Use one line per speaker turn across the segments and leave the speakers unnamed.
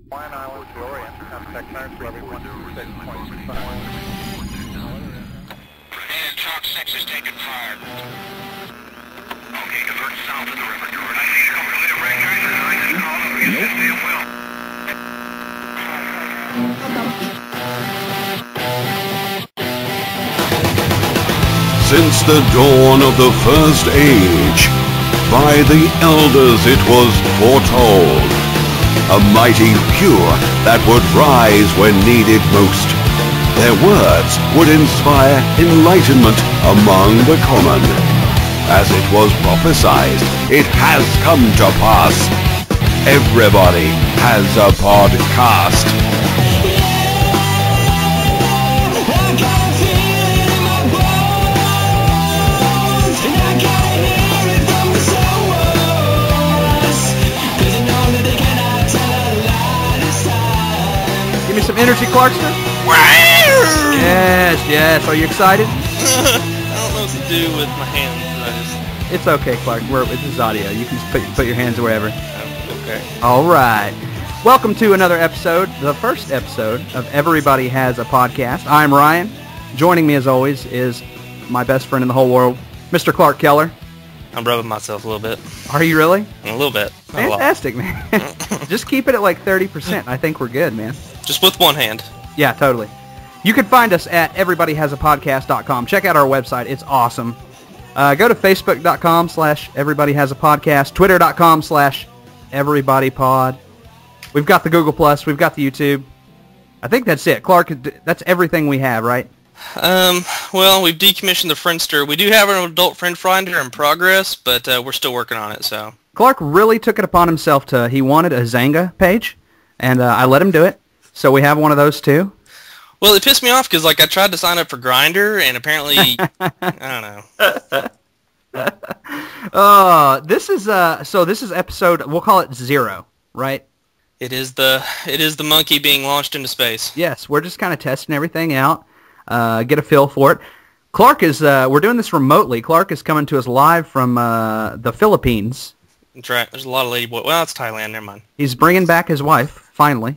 Hawaiian Islands to Orient, contact clearance for every 126.5.
And Chalk 6 is taking fire. Okay, convert south of the river. I see you over to the breakers, and I just called over you said damn well.
Since the dawn of the first age, by the elders it was foretold, a mighty cure that would rise when needed most. Their words would inspire enlightenment among the common. As it was prophesied, it has come to pass. Everybody has a podcast.
Give me some energy, Clarkster. Yes. Are you excited?
I don't know what to do with my hands.
It's okay, Clark. This is audio. You can just put your hands wherever.
Okay.
All right. Welcome to another episode, the first episode of Everybody Has a Podcast. I'm Ryan. Joining me, as always, is my best friend in the whole world, Mr. Clark Keller.
I'm rubbing myself a little bit.
Are you really?
A little bit. Not a lot.
Fantastic, man. Just keep it at like 30%. I think we're good, man.
Just with one hand.
Yeah, totally. You can find us at everybodyhasapodcast.com. Check out our website. It's awesome. Go to facebook.com/everybodyhasapodcast, twitter.com/everybodypod. We've got the Google+, we've got the YouTube. I think that's it. Clark, that's everything we have, right?
Well, we've decommissioned the Friendster. We do have an adult friend finder in progress, but we're still working on it, so.
Clark really took it upon himself he wanted a Zanga page, and I let him do it. So we have one of those too.
Well, it pissed me off because, I tried to sign up for Grindr, and apparently, I don't know.
This is episode, we'll call it 0, right?
It is the monkey being launched into space.
Yes, we're just kind of testing everything out, get a feel for it. Clark is, we're doing this remotely. Clark is coming to us live from the Philippines.
That's right. There's a lot of ladyboy. Well, it's Thailand. Never mind.
He's bringing back his wife, finally.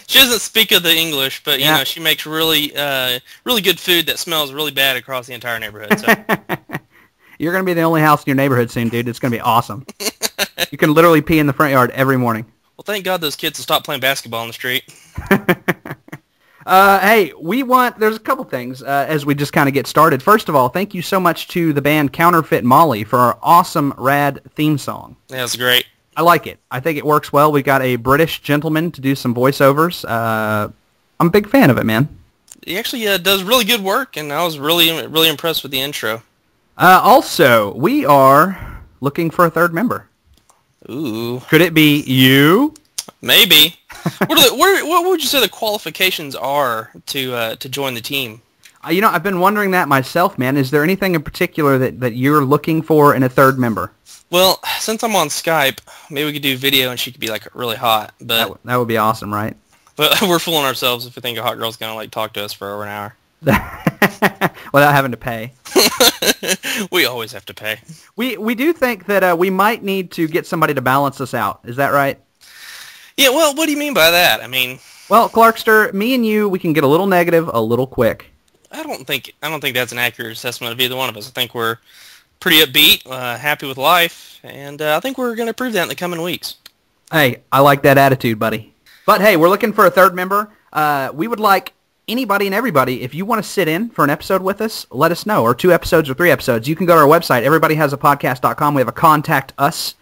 She doesn't speak of the English, but you know she makes really good food that smells really bad across the entire neighborhood. So.
You're gonna be the only house in your neighborhood soon, dude. It's gonna be awesome. You can literally pee in the front yard every morning.
Well, thank God those kids will stop playing basketball on the street.
Hey, there's a couple things as we just kind of get started. First of all, thank you so much to the band Counterfeit Molly for our awesome, rad theme song.
Yeah, it's great.
I like it. I think it works well. We got a British gentleman to do some voiceovers. I'm a big fan of it, man.
He actually does really good work, and I was really impressed with the intro.
Also, we are looking for a third member.
Ooh.
Could it be you?
Maybe. What would you say the qualifications are to join the team?
I've been wondering that myself, man. Is there anything in particular that you're looking for in a third member?
Well, since I'm on Skype, maybe we could do video and she could be really hot. But
that would be awesome, right?
But we're fooling ourselves if we think a hot girl's gonna talk to us for over an hour
without having to pay.
We always have to pay.
We do think that we might need to get somebody to balance us out. Is that right?
Yeah. Well, what do you mean by that? I mean,
well, Clarkster, me and you, we can get a little negative a little quick.
I don't think that's an accurate assessment of either one of us. I think we're pretty upbeat, happy with life, and I think we're going to prove that in the coming weeks.
Hey, I like that attitude, buddy. But hey, we're looking for a third member. We would like anybody and everybody, if you want to sit in for an episode with us, let us know, or 2 episodes or 3 episodes. You can go to our website, everybodyhasapodcast.com. We have a Contact Us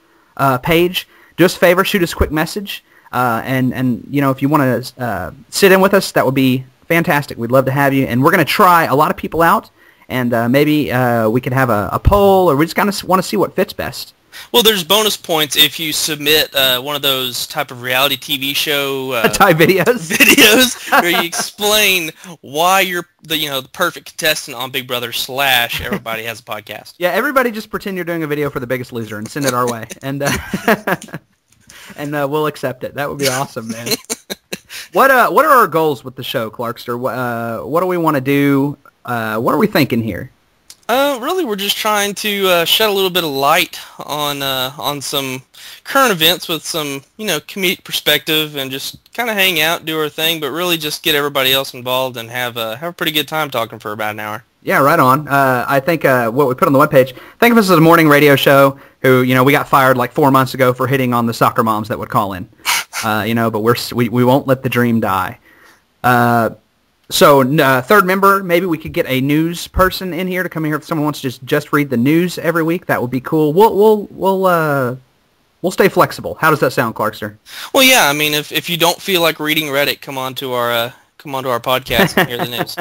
page. Do us a favor, shoot us a quick message, and if you want to sit in with us, that would be fantastic. We'd love to have you, and we're going to try a lot of people out. And maybe we could have a poll, or we just kind of want to see what fits best.
Well, there's bonus points if you submit one of those type of reality TV show
type videos
where you explain why you're the perfect contestant on Big Brother / Everybody Has a Podcast.
Yeah, everybody just pretend you're doing a video for The Biggest Loser and send it our way, and we'll accept it. That would be awesome, man. What are our goals with the show, Clarkster? What do we want to do? What are we thinking here?
Really, we're just trying to shed a little bit of light on some current events with some, comedic perspective, and just kind of hang out, do our thing, but really just get everybody else involved and have a pretty good time talking for about an hour.
Yeah, right on. I think what we put on the webpage, think of us as a morning radio show who, we got fired like 4 months ago for hitting on the soccer moms that would call in. But we won't let the dream die. So third member, maybe we could get a news person in here to come in here if someone wants to just read the news every week. That would be cool. We'll stay flexible. How does that sound, Clarkster?
Well, yeah. I mean, if you don't feel like reading Reddit, come on to our podcast and hear the news.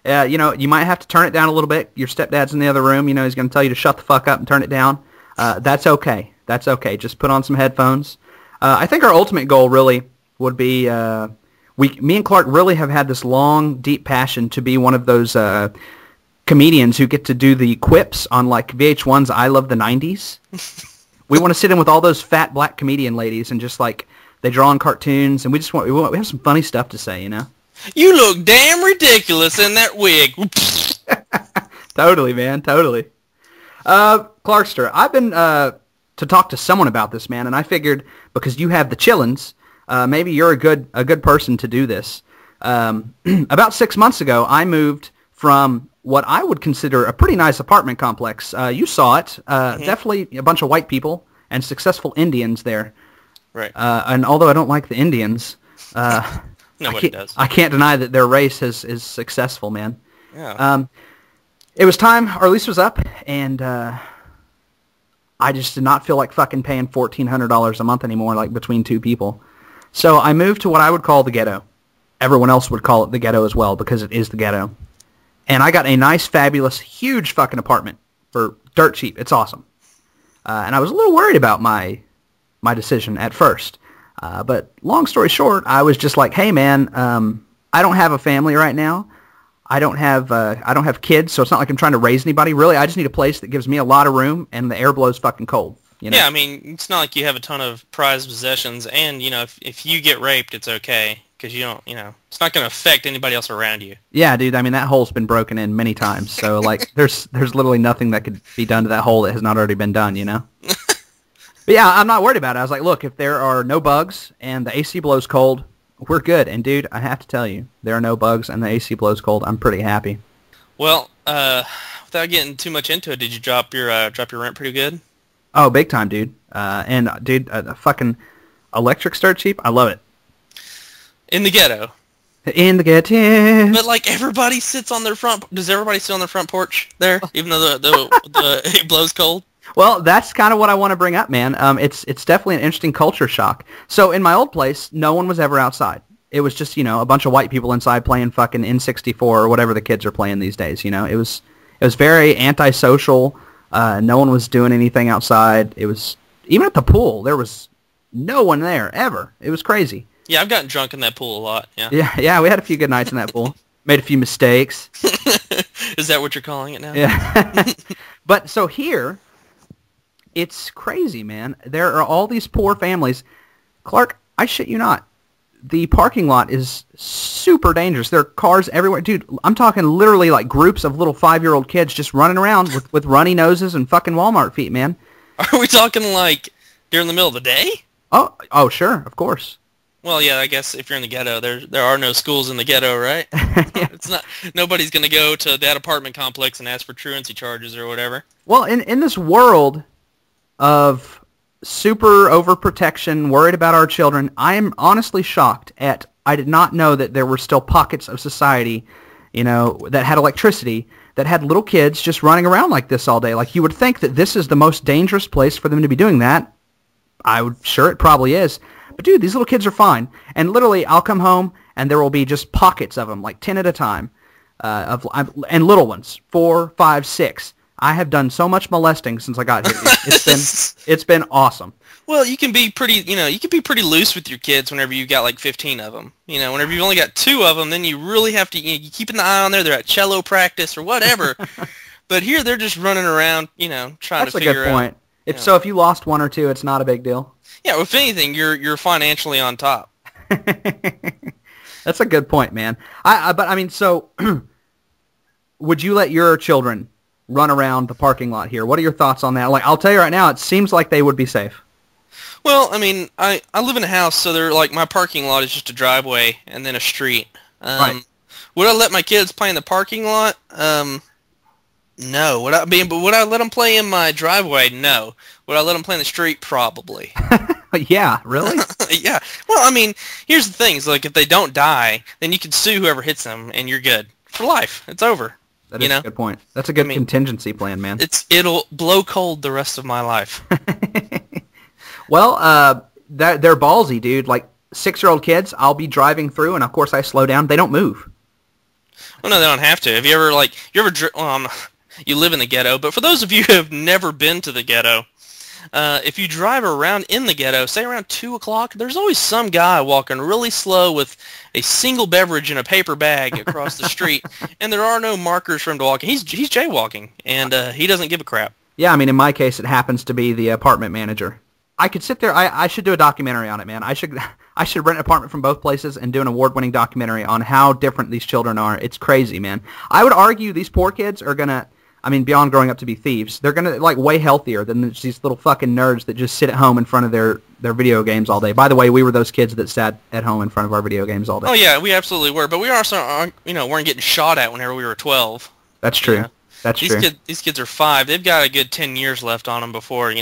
Yeah, you might have to turn it down a little bit. Your stepdad's in the other room. He's going to tell you to shut the fuck up and turn it down. That's okay. That's okay. Just put on some headphones. I think our ultimate goal really would be me and Clark really have had this long, deep passion to be one of those comedians who get to do the quips on like VH1's I Love the 90s. We want to sit in with all those fat black comedian ladies and just like they draw on cartoons, and we have some funny stuff to say,
You look damn ridiculous in that wig.
Totally, man, totally. Clarkster, I've been to talk to someone about this, man, and I figured because you have the chillins, maybe you're a good person to do this. About 6 months ago, I moved from what I would consider a pretty nice apartment complex. You saw it. Definitely a bunch of white people and successful Indians there.
Right.
And although I don't like the Indians,
nobody does.
I can't deny that their race is successful, man.
Yeah.
It was time. Our lease was up, and I just did not feel like fucking paying $1,400 a month anymore, like between two people. So I moved to what I would call the ghetto. Everyone else would call it the ghetto as well because it is the ghetto. And I got a nice, fabulous, huge fucking apartment for dirt cheap. It's awesome. And I was a little worried about my decision at first. But long story short, I was just like, hey man, I don't have a family right now. I don't have kids, so it's not like I'm trying to raise anybody. Really, I just need a place that gives me a lot of room and the air blows fucking cold.
Yeah, I mean, it's not like you have a ton of prized possessions, and if you get raped, it's okay because you don't, it's not going to affect anybody else around you.
Yeah, dude. I mean, that hole's been broken in many times, so like, there's literally nothing that could be done to that hole that has not already been done. But yeah, I'm not worried about it. I was like, look, if there are no bugs and the AC blows cold, we're good. And dude, I have to tell you, there are no bugs and the AC blows cold. I'm pretty happy.
Well, without getting too much into it, did you drop your rent pretty good?
Oh, big time, dude. And dude, the fucking electric's dirt cheap. I love it.
In the ghetto.
In the ghetto.
But like everybody sits on their front. Does everybody sit on their front porch there, even though the it blows cold?
Well, that's kind of what I want to bring up, man. It's definitely an interesting culture shock. So in my old place, no one was ever outside. It was just, a bunch of white people inside playing fucking N64 or whatever the kids are playing these days, It was very antisocial. No one was doing anything outside. It was, even at the pool, there was no one there, ever. It was crazy.
Yeah, I've gotten drunk in that pool a lot, yeah.
Yeah, we had a few good nights in that pool. Made a few mistakes.
Is that what you're calling it now?
Yeah. But so here, it's crazy, man. There are all these poor families. Clark, I shit you not. The parking lot is super dangerous. There are cars everywhere. Dude, I'm talking literally like groups of little 5-year-old kids just running around with runny noses and fucking Walmart feet, man.
Are we talking like during the middle of the day?
Oh, sure, of course.
Well, yeah, I guess if you're in the ghetto, there are no schools in the ghetto, right?
Yeah.
It's not. Nobody's going to go to that apartment complex and ask for truancy charges or whatever.
Well, in this world of super overprotection, worried about our children, I am honestly shocked at, I did not know that there were still pockets of society, that had electricity, that had little kids just running around like this all day. Like, you would think that this is the most dangerous place for them to be doing that. Sure it probably is. But dude, these little kids are fine. And literally, I'll come home and there will be just pockets of them, like 10 at a time, and little ones, 4, 5, 6. I have done so much molesting since I got here. It's been awesome.
Well, you can be pretty loose with your kids whenever you've got like 15 of them. Whenever you've only got 2 of them, then you really have to, you keep an eye on there. They're at cello practice or whatever. But here they're just running around, trying to figure out. That's a good point.
If you lost 1 or 2, it's not a big deal.
Yeah, if anything, you're financially on top.
That's a good point, man. But I mean, so would you let your children run around the parking lot here. What are your thoughts on that? Like, I'll tell you right now, it seems like they would be safe.
Well, I mean, I live in a house, so they're like my parking lot is just a driveway and then a street.
Right.
Would I let my kids play in the parking lot? No. Would I let them play in my driveway? No. Would I let them play in the street? Probably.
Yeah, really?
Yeah. Well, I mean, here's the thing. Is like if they don't die, then you can sue whoever hits them, and you're good for life. It's over.
That is a good point. That's a good contingency plan, man.
It'll blow cold the rest of my life.
Well, they're ballsy, dude. Like 6-year-old kids, I'll be driving through, and of course I slow down. They don't move.
Well, no, they don't have to. Have you ever you live in the ghetto, but for those of you who have never been to the ghetto, if you drive around in the ghetto, say around 2 o'clock, there's always some guy walking really slow with a single beverage in a paper bag across the street, and there are no markers for him to walk. He's jaywalking, and he doesn't give a crap.
Yeah, I mean, in my case, it happens to be the apartment manager. I could sit there. I should do a documentary on it, man. I should rent an apartment from both places and do an award-winning documentary on how different these children are. It's crazy, man. I would argue these poor kids are gonna, I mean, beyond growing up to be thieves, they're gonna like way healthier than these little fucking nerds that just sit at home in front of their video games all day. By the way, we were those kids that sat at home in front of our video games all day.
Oh yeah, we absolutely were. But we also, weren't getting shot at whenever we were 12.
That's true.
Yeah.
That's true.
These kids are 5. They've got a good 10 years left on them before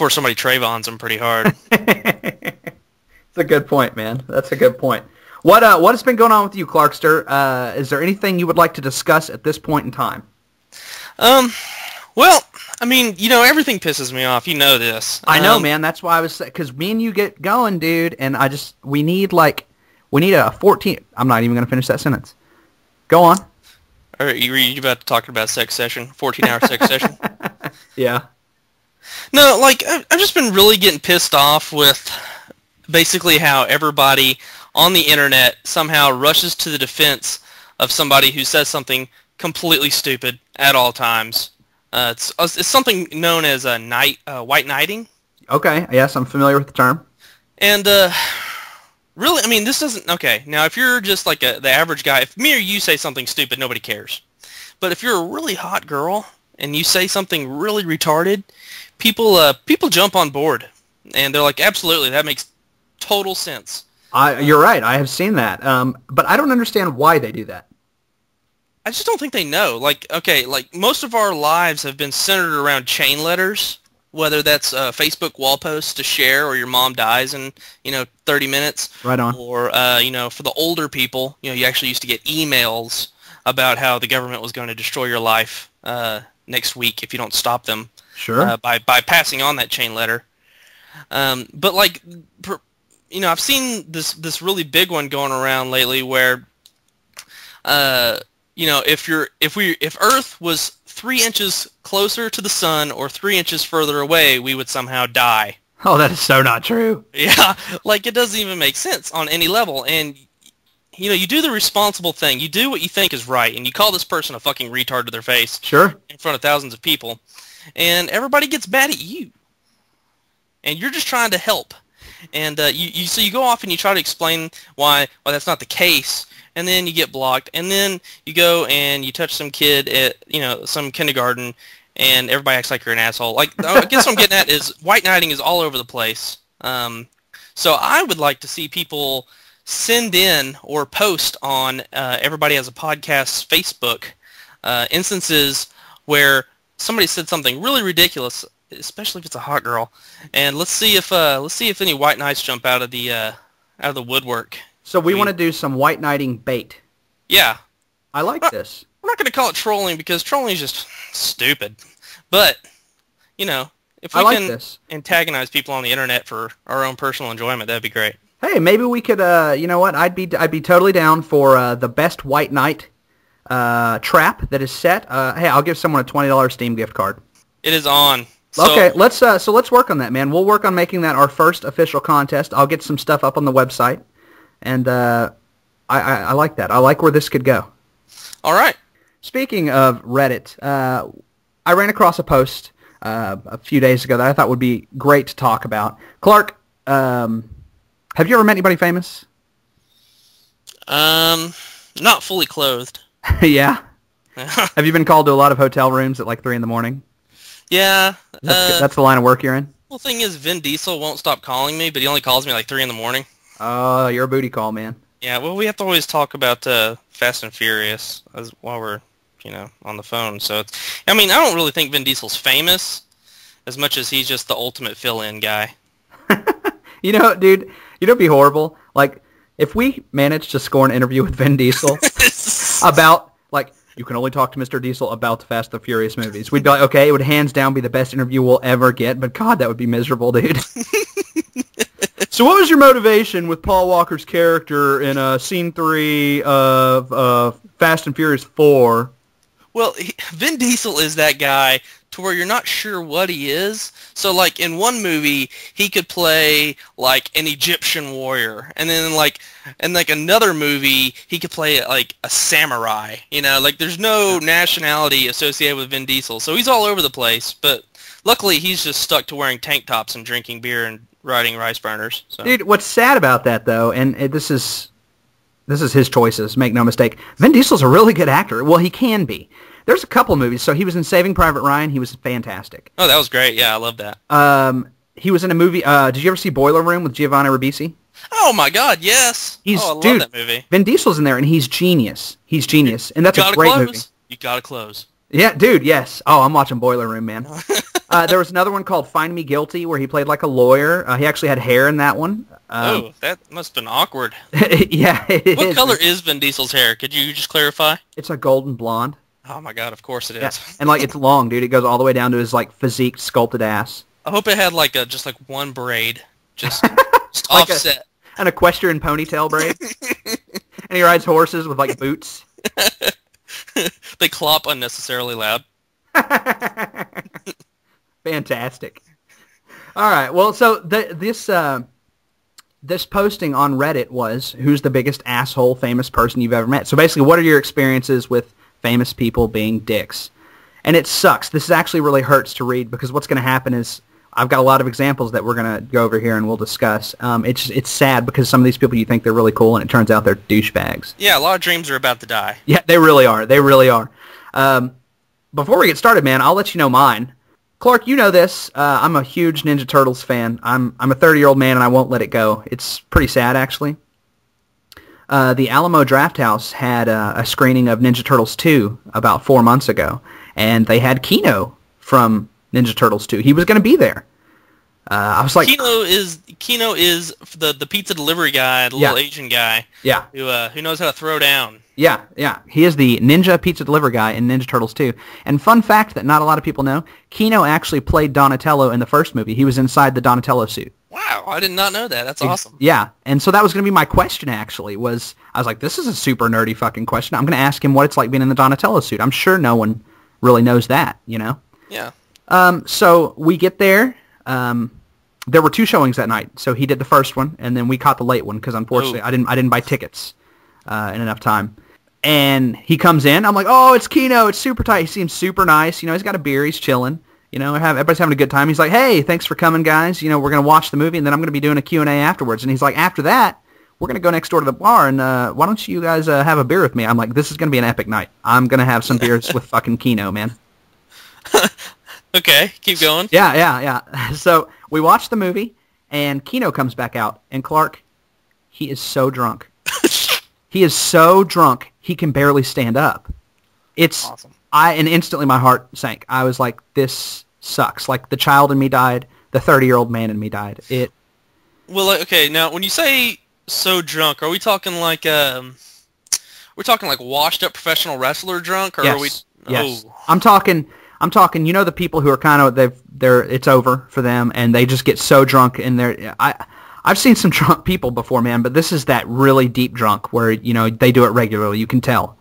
somebody Trayvons them pretty hard.
That's a good point, man. That's a good point. What has been going on with you, Clarkster? Is there anything you would like to discuss at this point in time?
Well, I mean, everything pisses me off. You know this.
I know, man. That's why I was, because me and you get going, dude, and we need a 14. I'm not even going to finish that sentence. Go on.
Are you about to talk about sex session? 14-hour sex session?
Yeah.
No, like, I've just been really getting pissed off with basically how everybody on the internet somehow rushes to the defense of somebody who says something completely stupid at all times. It's something known as white knighting. Okay,
yes, I'm familiar with the term.
And really, I mean, this doesn't... Okay, now if you're just like the average guy, if me or you say something stupid, nobody cares. But if you're a really hot girl and you say something really retarded, people jump on board, and they're like, absolutely, that makes total sense.
You're right. I have seen that. But I don't understand why they do that.
I just don't think they know. Like, okay, like most of our lives have been centered around chain letters, whether that's a Facebook wall post to share or your mom dies in, 30 minutes.
Right on.
Or, for the older people, you actually used to get emails about how the government was going to destroy your life next week if you don't stop them.
Sure.
By passing on that chain letter. But like, I've seen this really big one going around lately where, if Earth was 3 inches closer to the sun or 3 inches further away, we would somehow die.
Oh, that is so not true.
Yeah, like it doesn't even make sense on any level. And you do the responsible thing. You do what you think is right, and you call this person a fucking retard to their face.
Sure. In
front of thousands of people. And everybody gets mad at you. And you're just trying to help. And so you go off and you try to explain why that's not the case, and then you get blocked. And then you go and you touch some kid at some kindergarten, and everybody acts like you're an asshole. Like, I guess what I'm getting at is white knighting is all over the place. So I would like to see people send in or post on Everybody Has a Podcast's Facebook instances where somebody said something really ridiculous, especially if it's a hot girl, and let's see if any white knights jump out of the woodwork.
So we want to do some white knighting bait.
Yeah,
I like this.
We're not going to call it trolling because trolling is just stupid. But if we can antagonize people on the internet for our own personal enjoyment, that'd be great.
Hey, maybe we could. You know what? I'd be totally down for the best white knight trap that is set. Hey, I'll give someone a $20 Steam gift card.
It is on.
Okay, let's work on that, man. We'll work on making that our first official contest. I'll get some stuff up on the website, and I like that. I like where this could go. All right. Speaking of Reddit, I ran across a post a few days ago that I thought would be great to talk about. Clark, have you ever met anybody famous?
Not fully clothed.
Yeah. Have you been called to a lot of hotel rooms at like 3 in the morning?
Yeah.
That's the line of work you're in?
Well, the thing is, Vin Diesel won't stop calling me, but he only calls me like 3 in the morning.
Oh, you're a booty call, man.
Yeah, well, we have to always talk about Fast and Furious while we're, on the phone. So, I don't really think Vin Diesel's famous as much as he's just the ultimate fill-in guy.
Dude, it'd be horrible. Like, if we managed to score an interview with Vin Diesel about, like, you can only talk to Mr. Diesel about the Fast and Furious movies, we'd be like, okay, it would hands down be the best interview we'll ever get, but God, that would be miserable, dude. So what was your motivation with Paul Walker's character in Scene 3 of Fast and Furious 4?
Well, Vin Diesel is that guy to where you're not sure what he is. So, like, in one movie, he could play, like, an Egyptian warrior. And then, in another movie, he could play, like, a samurai. Like, there's no nationality associated with Vin Diesel. So he's all over the place. But luckily, he's just stuck to wearing tank tops and drinking beer and riding rice burners. So.
Dude, what's sad about that, though, and this is his choices, make no mistake, Vin Diesel's a really good actor. Well, he can be. There's a couple movies. So he was in Saving Private Ryan. He was fantastic.
Oh, that was great. Yeah, I love that.
He was in a movie. Did you ever see Boiler Room with Giovanni Ribisi?
Oh, my God, yes. I love that movie.
Vin Diesel's in there, and he's genius. He's genius. And that's a great movie.
You gotta close.
Yeah, dude, yes. Oh, I'm watching Boiler Room, man. There was another one called Find Me Guilty where he played like a lawyer. He actually had hair in that one.
That must have been awkward.
Yeah,
What color is Vin Diesel's hair? Could you just clarify?
It's a golden blonde.
Oh my God, of course it is.
Yeah. And like it's long, dude. It goes all the way down to his like physique sculpted ass.
I hope it had like just one braid. Just
like
offset.
An equestrian ponytail braid. And he rides horses with like boots.
They clop unnecessarily loud.
Fantastic. All right. Well, so this posting on Reddit was, who's the biggest asshole famous person you've ever met? So basically, what are your experiences with famous people being dicks? And it sucks. This actually really hurts to read because what's going to happen is I've got a lot of examples that we're going to go over here and we'll discuss. It's sad because some of these people you think they're really cool and it turns out they're douchebags.
Yeah, a lot of dreams are about to die.
Yeah, they really are. They really are. Before we get started, man, I'll let you know mine. Clark, you know this. I'm a huge Ninja Turtles fan. I'm a 30-year-old man, and I won't let it go. It's pretty sad, actually. The Alamo Drafthouse had a screening of Ninja Turtles 2 about 4 months ago, and they had Kino from Ninja Turtles 2. He was going to be there. I was like,
Kino is the pizza delivery guy, the little Asian guy.
Yeah.
Who knows how to throw down.
Yeah. He is the Ninja Pizza Delivery guy in Ninja Turtles 2. And fun fact that not a lot of people know, Kino actually played Donatello in the first movie. He was inside the Donatello suit.
Wow, I did not know that. That's awesome.
Yeah, and so that was going to be my question, actually, I was like, this is a super nerdy fucking question. I'm going to ask him what it's like being in the Donatello suit. I'm sure no one really knows that, you know?
Yeah.
So we get there. There were 2 showings that night. So he did the first one, and then we caught the late one because unfortunately I didn't buy tickets in enough time. And he comes in. I'm like, oh, it's Kino. It's super tight. He seems super nice. You know, he's got a beer. He's chilling. You know, everybody's having a good time. He's like, hey, thanks for coming, guys. You know, we're going to watch the movie, and then I'm going to be doing a Q&A afterwards. And he's like, after that, we're going to go next door to the bar, and why don't you guys have a beer with me? I'm like, this is going to be an epic night. I'm going to have some beers with fucking Kino, man.
Okay, keep going.
Yeah. So we watch the movie, and Kino comes back out. And Clark, he is so drunk. He is so drunk, he can barely stand up. It's awesome. And instantly my heart sank. I was like, this sucks. Like, the child in me died. The 30-year-old man in me died.
Well, okay, now, when you say so drunk, are we talking like, we're talking like washed-up professional wrestler drunk? Or
yes.
Are we...
Yes.
Oh.
I'm talking, you know, the people who are kind of, it's over for them, and they just get so drunk, and I've seen some drunk people before, man, but this is that really deep drunk where, you know, they do it regularly. You can tell.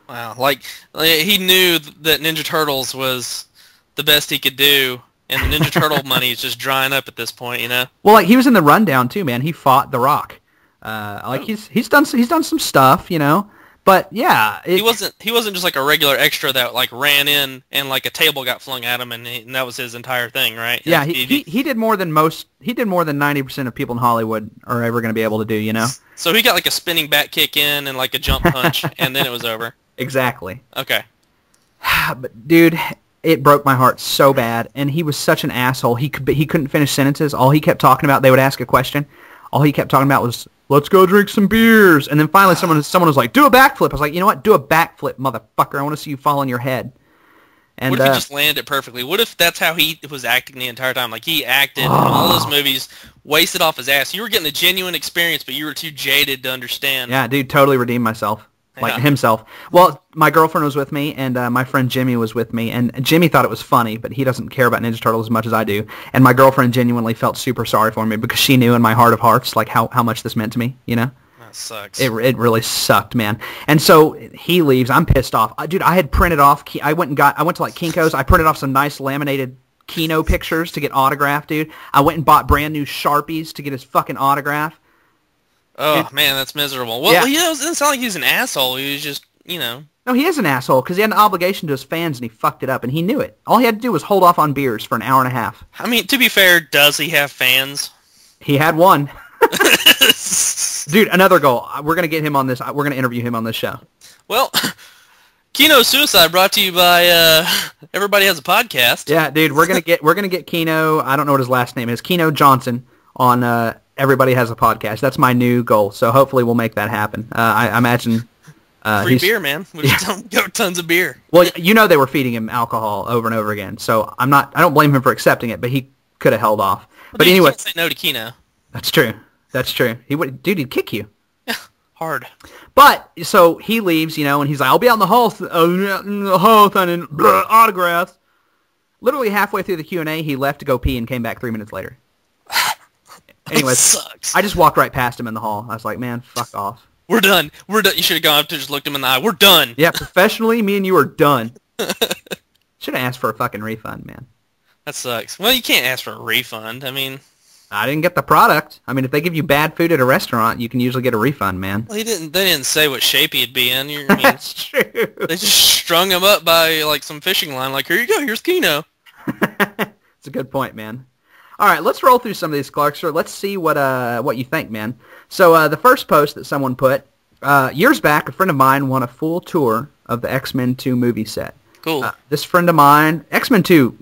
Wow, like he knew that Ninja Turtles was the best he could do, and the Ninja Turtle money is just drying up at this point, you know?
Well, like, he was in the Rundown, too, man. He fought The Rock. He's done some stuff, you know? But yeah,
he wasn't just like a regular extra that like ran in and like a table got flung at him and that was his entire thing, right?
Yeah, he did more than 90% of people in Hollywood are ever going to be able to do, you know.
So he got like a spinning back kick in and like a jump punch and then it was over.
Exactly.
Okay.
But dude, it broke my heart so bad, and he was such an asshole. He couldn't finish sentences. All he kept talking about, they would ask a question. All he kept talking about was, let's go drink some beers. And then finally someone was like, do a backflip. I was like, you know what? Do a backflip, motherfucker. I want to see you fall on your head. And,
what if he just landed it perfectly? What if that's how he was acting the entire time? Like, he acted in all those movies, wasted off his ass. You were getting a genuine experience, but you were too jaded to understand.
Yeah, dude, totally redeemed myself. Like himself. Well, my girlfriend was with me, and my friend Jimmy was with me, and Jimmy thought it was funny, but he doesn't care about Ninja Turtles as much as I do. And my girlfriend genuinely felt super sorry for me because she knew in my heart of hearts like how much this meant to me, you know?
That sucks.
It really sucked, man. And so he leaves. I'm pissed off. Dude, I had printed off. I went to like Kinko's. I printed off some nice laminated Kino pictures to get autographed, dude. I went and bought brand new Sharpies to get his fucking autograph.
Oh, man, that's miserable. Well,
Yeah.
it doesn't sound like he's an asshole. He was just,
No, he is an asshole because he had an obligation to his fans and he fucked it up, and he knew it. All he had to do was hold off on beers for an hour and a half.
I mean, to be fair, does he have fans?
He had one. Dude, another goal. We're going to get him on this. We're going to interview him on this show.
Well, Kino Suicide brought to you by Everybody Has a Podcast.
Yeah, dude, we're going to get Kino, I don't know what his last name is, Kino Johnson on Everybody Has a Podcast. That's my new goal. So hopefully we'll make that happen. I imagine
Free beer, man. We'll just go tons of beer.
Well, you know they were feeding him alcohol over and over again. So I don't blame him for accepting it, but he could have held off.
Well,
But
dude,
anyway,
you can't say no to Kino.
That's true. He'd kick you.
Yeah, hard.
But so he leaves, and he's like, "I'll be out in the hall, signing autographs." Literally halfway through the Q&A, he left to go pee and came back 3 minutes later. Anyways,
sucks.
I just walked right past him in the hall. I was like, "Man, fuck off."
We're done. You should have gone up to just looked him in the eye. We're done.
Yeah, professionally, me and you are done. Should have asked for a fucking refund, man.
That sucks. Well, you can't ask for a refund. I mean,
I didn't get the product. I mean, if they give you bad food at a restaurant, you can usually get a refund, man.
well, they didn't say what shape he'd be in. I mean,
That's true.
they just strung him up by like some fishing line. Like, here you go. Here's Kino.
It's a good point, man. All right, let's roll through some of these, Clarkster. Let's see what you think, man. So the first post that someone put, years back, a friend of mine won a full tour of the X-Men 2 movie set.
Cool.
This friend of mine, X-Men 2,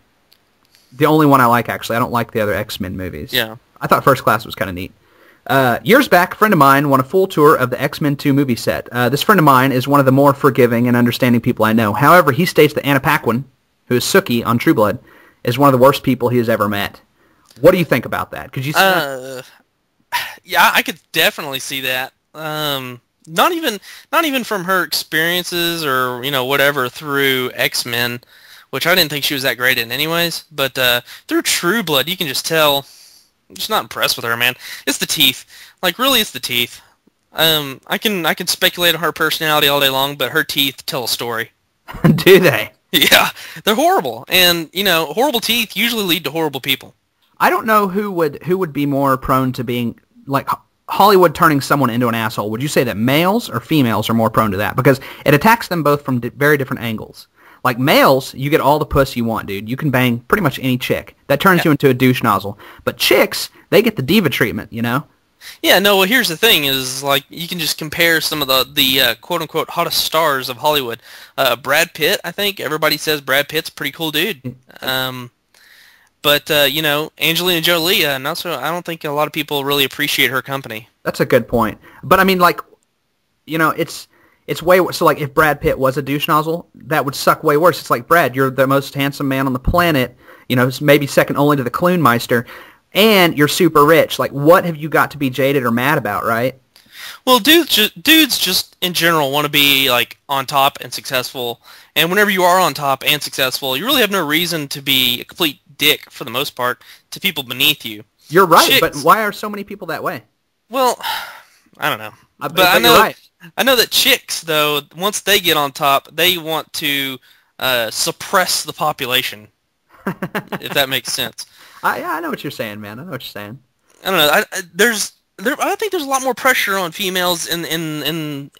the only one I like, actually. I don't like the other X-Men movies.
Yeah.
I thought First Class was kind of neat. Years back, a friend of mine won a full tour of the X-Men 2 movie set. This friend of mine is one of the more forgiving and understanding people I know. However, he states that Anna Paquin, who is Sookie on True Blood, is one of the worst people he has ever met. What do you think about that? Could you see that?
Yeah, I could definitely see that. Not even from her experiences or whatever through X-Men, which I didn't think she was that great in anyways. But through True Blood, you can just tell. I'm just not impressed with her, man. It's the teeth. Like, really, it's the teeth. I can speculate on her personality all day long, but her teeth tell a story.
Do they?
Yeah, they're horrible, and horrible teeth usually lead to horrible people.
I don't know who would be more prone to being like Hollywood turning someone into an asshole. Would you say that males or females are more prone to that? Because it attacks them both from very different angles. Like males, you get all the puss you want, dude. You can bang pretty much any chick. That turns you into a douche nozzle. But chicks, they get the diva treatment,
Yeah, no, well, here's the thing is, like, you can just compare some of the quote-unquote hottest stars of Hollywood. Brad Pitt, I think. Everybody says Brad Pitt's a pretty cool dude. But Angelina Jolie, I don't think a lot of people really appreciate her company.
That's a good point. But, I mean, like, it's way worse. So, like, if Brad Pitt was a douche nozzle, that would suck way worse. It's like, Brad, you're the most handsome man on the planet, maybe second only to the Kloonmeister, and you're super rich. Like, what have you got to be jaded or mad about, right?
Well, dudes just in general want to be like on top and successful, and whenever you are on top and successful, you really have no reason to be a complete dick for the most part to people beneath you.
You're right,
Chicks,
but why are so many people that way?
Well, I don't know,
but
I know
you're right.
I know that chicks, though, once they get on top, they want to suppress the population, if that makes sense.
I know what you're saying, man. I know what you're saying.
I don't know. I think there's a lot more pressure on females in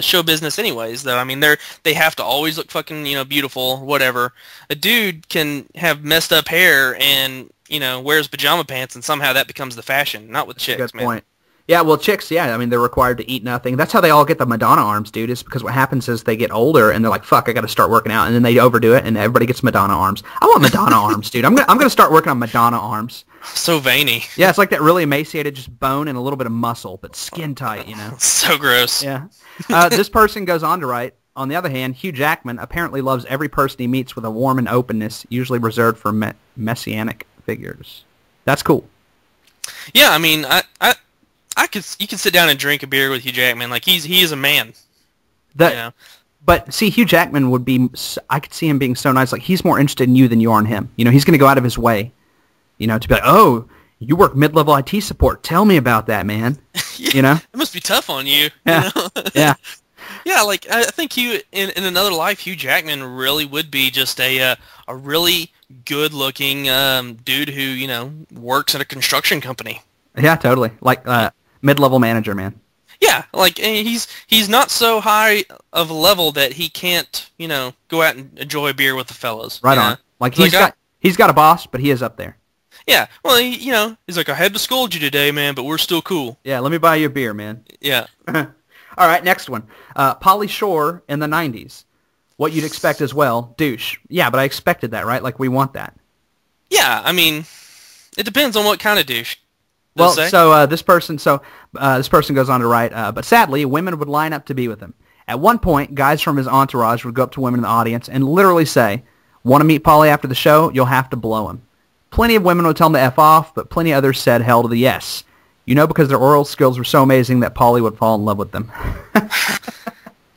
show business, anyways. Though, I mean, they have to always look fucking beautiful, whatever. A dude can have messed up hair and wears pajama pants, and somehow that becomes the fashion. Not with chicks,
Good
man.
point. Yeah, well, chicks, yeah, I mean, they're required to eat nothing. That's how they all get the Madonna arms, dude, is because what happens is they get older, and they're like, fuck, I got to start working out, and then they overdo it, and everybody gets Madonna arms. I want Madonna arms, dude. I'm gonna start working on Madonna arms.
So veiny.
Yeah, it's like that really emaciated, just bone and a little bit of muscle, but skin tight, you know?
So gross.
Yeah. This person goes on to write, on the other hand, Hugh Jackman apparently loves every person he meets with a warm and openness, usually reserved for messianic figures. That's cool.
Yeah, I mean, you could sit down and drink a beer with Hugh Jackman. Like, he is a man.
But see, Hugh Jackman would be, I could see him being so nice. Like, he's more interested in you than you are in him. You know, he's going to go out of his way, you know, to be like, oh, you work mid-level IT support. Tell me about that, man.
Yeah,
you know?
It must be tough on you.
Yeah.
You know?
Yeah.
Yeah, like, I think Hugh, in another life, Hugh Jackman really would be just a really good-looking dude who, you know, works at a construction company.
Yeah, totally. Like, mid-level manager, man.
Yeah, like, and he's not so high of a level that he can't, you know, go out and enjoy a beer with the fellas.
Right on. Like, he's got a boss, but he is up there.
Yeah, well, you know, he's like, I had to scold you today, man, but we're still cool.
Yeah, let me buy you a beer, man.
Yeah.
All right, next one. Pauly Shore in the 90s. What you'd expect as well, douche. Yeah, but I expected that, right? Like, we want that.
Yeah, I mean, it depends on what kind of douche.
Well, so this person goes on to write, but sadly, women would line up to be with him. At one point, guys from his entourage would go up to women in the audience and literally say, want to meet Pauly after the show? You'll have to blow him. Plenty of women would tell him to F off, but plenty others said hell to the yes. You know, because their oral skills were so amazing that Pauly would fall in love with them.